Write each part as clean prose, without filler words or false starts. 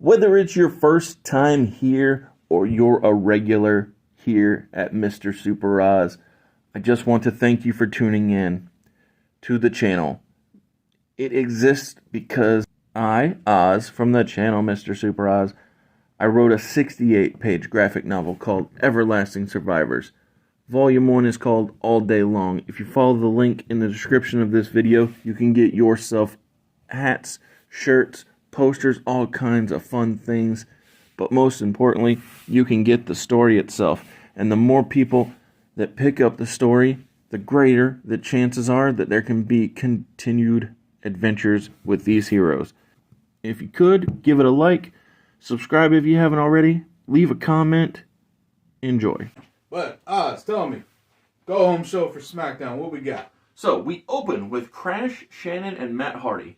Whether it's your first time here or you're a regular here at Mr. Super Oz, I just want to thank you for tuning in to the channel. It exists because I, Oz, from the channel Mr. Super Oz, I wrote a 68-page graphic novel called Everlasting Survivors. Volume 1 is called All Day Long. If you follow the link in the description of this video, you can get yourself hats, shirts, posters, all kinds of fun things. But most importantly, you can get the story itself. And the more people that pick up the story, the greater the chances are that there can be continued adventures with these heroes. If you could, give it a like, subscribe if you haven't already, leave a comment, enjoy. But, Oz, tell me, go home show for SmackDown, what we got? So, we open with Crash, Shannon, and Matt Hardy.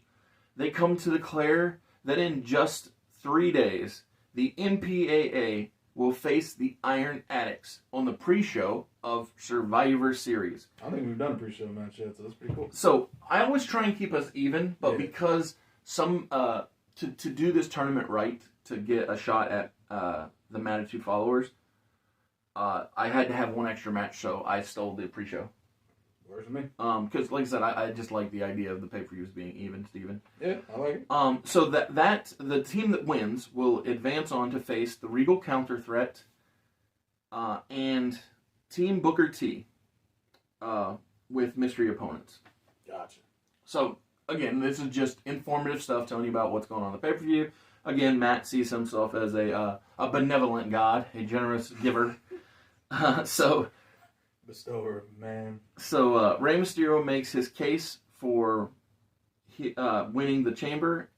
They come to declare that in just 3 days, the MPAA will face the Iron Addicts on the pre-show of Survivor Series. I think we've done a pre-show match yet, so that's pretty cool. So, I always try and keep us even, but because to do this tournament right, to get a shot at the Manitou followers, I had to have one extra match, so I stole the pre-show. Works for me. Because, like I said, I just like the idea of the pay-per-views being even, Steven. Yeah, I like it. So that the team that wins will advance on to face the Regal Counter Threat and Team Booker T with mystery opponents. Gotcha. So, again, this is just informative stuff telling you about what's going on in the pay-per-view. Again, Matt sees himself as a benevolent god, a generous giver. Bestower, man. So Rey Mysterio makes his case for winning the chamber.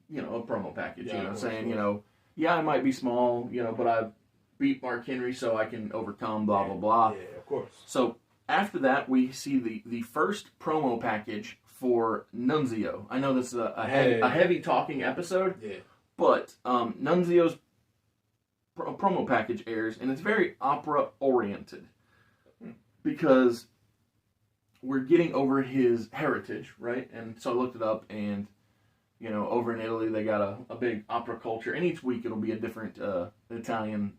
You know, a promo package. Yeah, saying, I might be small, but I beat Mark Henry, so I can overcome. Blah blah blah. Yeah, of course. So after that, we see the first promo package for Nunzio. I know this is a heavy talking episode. Yeah. But Nunzio's promo package airs, and it's very opera-oriented. Because we're getting over his heritage, right? And so I looked it up, and, over in Italy, they got a big opera culture. And each week it'll be a different Italian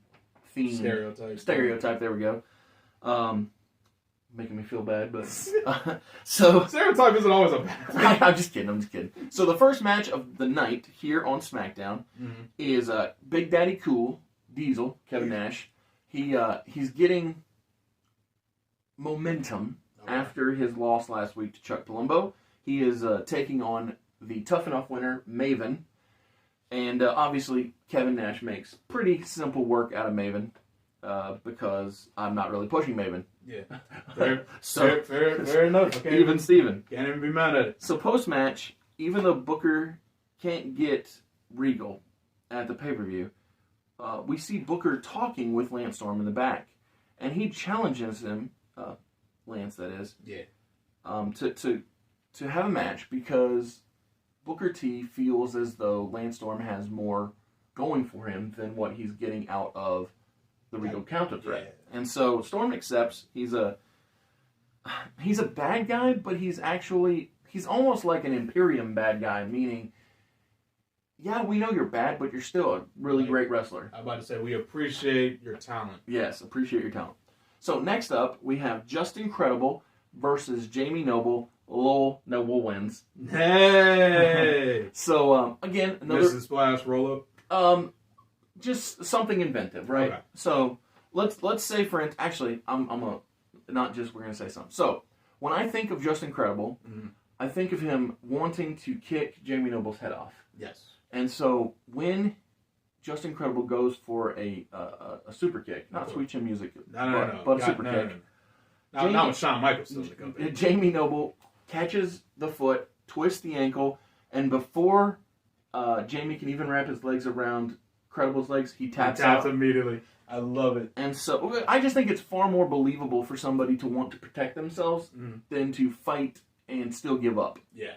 theme. Stereotype, there we go. Making me feel bad, but... so Stereotype isn't always a bad thing. I'm just kidding. So the first match of the night here on SmackDown is Big Daddy Cool, Diesel, Kevin Nash. He's getting momentum after his loss last week to Chuck Palumbo. He is taking on the Tough Enough winner, Maven. And obviously, Kevin Nash makes pretty simple work out of Maven because I'm not really pushing Maven. Yeah. Fair enough. Okay. Even Steven. Can't even be mad at it. So post-match, even though Booker can't get Regal at the pay-per-view, we see Booker talking with Lance Storm in the back. And he challenges him, Lance that is, to have a match because Booker T feels as though Lance Storm has more going for him than what he's getting out of the Regal Counter Threat. Yeah. And so Storm accepts. He's a bad guy, but he's almost like an Imperium bad guy, meaning, yeah, we know you're bad, but you're still a really great wrestler. I'm about to say, we appreciate your talent. Yes, appreciate your talent. So next up, we have Justin Credible versus Jamie Noble. Lol, Noble wins. Hey! So, again, another... Mrs. Splash roll-up? Just something inventive, right? Okay. So, let's say, for instance... Actually, we're going to say something. So, when I think of Justin Credible, I think of him wanting to kick Jamie Noble's head off. Yes. And so, when Justin Credible goes for a super kick, not Sweet Chin Music, but a super kick. Not with Shawn Michaels still in the company. Jamie Noble catches the foot, twists the ankle, and before Jamie can even wrap his legs around Credible's legs, he taps out immediately. I love it. And so I just think it's far more believable for somebody to want to protect themselves than to fight and still give up. Yeah.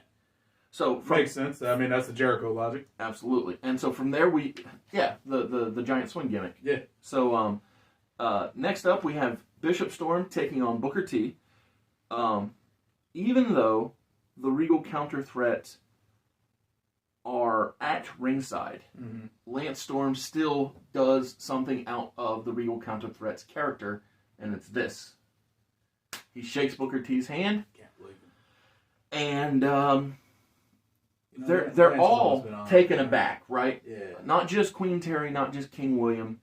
So makes sense. I mean, that's the Jericho logic. Absolutely. And so from there the giant swing gimmick. Yeah. So next up we have Bishop Storm taking on Booker T. Even though the Regal Counter Threat are at at ringside, Lance Storm still does something out of the Regal Counter Threats character, and it's this. He shakes Booker T's hand, Can't believe it. and Lance they're Storm's all been on taken it. aback, right? Yeah. Not just Queen Terry, not just King William,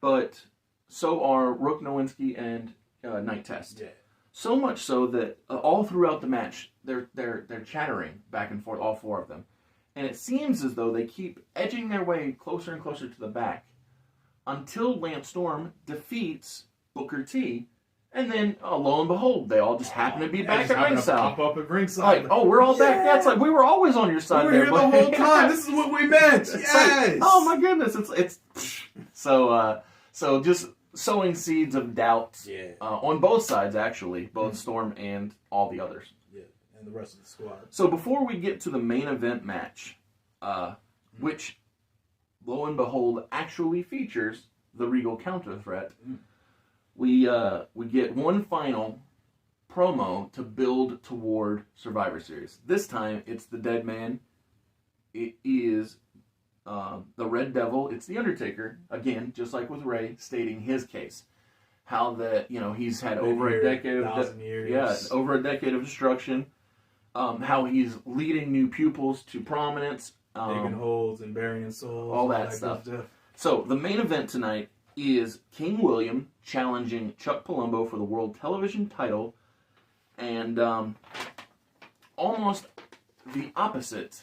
but so are Rook Nowinski and Night Test. Yeah. So much so that all throughout the match, they're chattering back and forth, all four of them, and it seems as though they keep edging their way closer and closer to the back, until Lance Storm defeats Booker T, and then lo and behold, they all just happen to be back at ringside. Pop up at ringside. Like, oh, we're all back. Yeah, it's like we were always on your side. We were there, here the but- whole time. This is what we meant. It's Yes. like, oh my goodness, it's so just sowing seeds of doubt Yeah. on both sides, actually, both Storm and all the others. Yeah. And the rest of the squad. So before we get to the main event match, which lo and behold actually features the Regal Counter Threat, we get one final promo to build toward Survivor Series. This time it's the Dead Man. It is the Red Devil. It's the Undertaker again, just like with Ray, stating his case. How that he's had over a decade of 1,000 years. over a decade of destruction. How he's leading new pupils to prominence. Digging holes and burying souls. all that good stuff. So the main event tonight is King William challenging Chuck Palumbo for the World Television title, and almost the opposite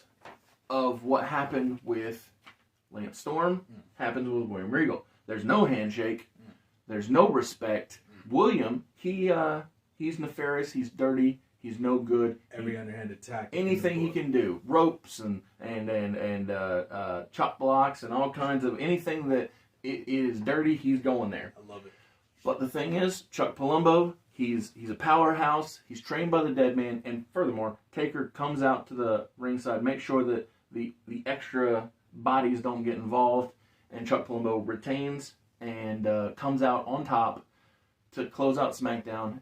of what happened with Lance Storm happens with William Regal. There's no handshake. There's no respect. William, he's nefarious. He's dirty. He's no good. Every underhand attack. Anything he can do, ropes and chop blocks and all kinds of anything that it is dirty, he's going there. I love it. But the thing is, Chuck Palumbo, he's a powerhouse. He's trained by the Dead Man, and furthermore, Taker comes out to the ringside, make sure that the extra bodies don't get involved, and Chuck Palumbo retains and comes out on top to close out SmackDown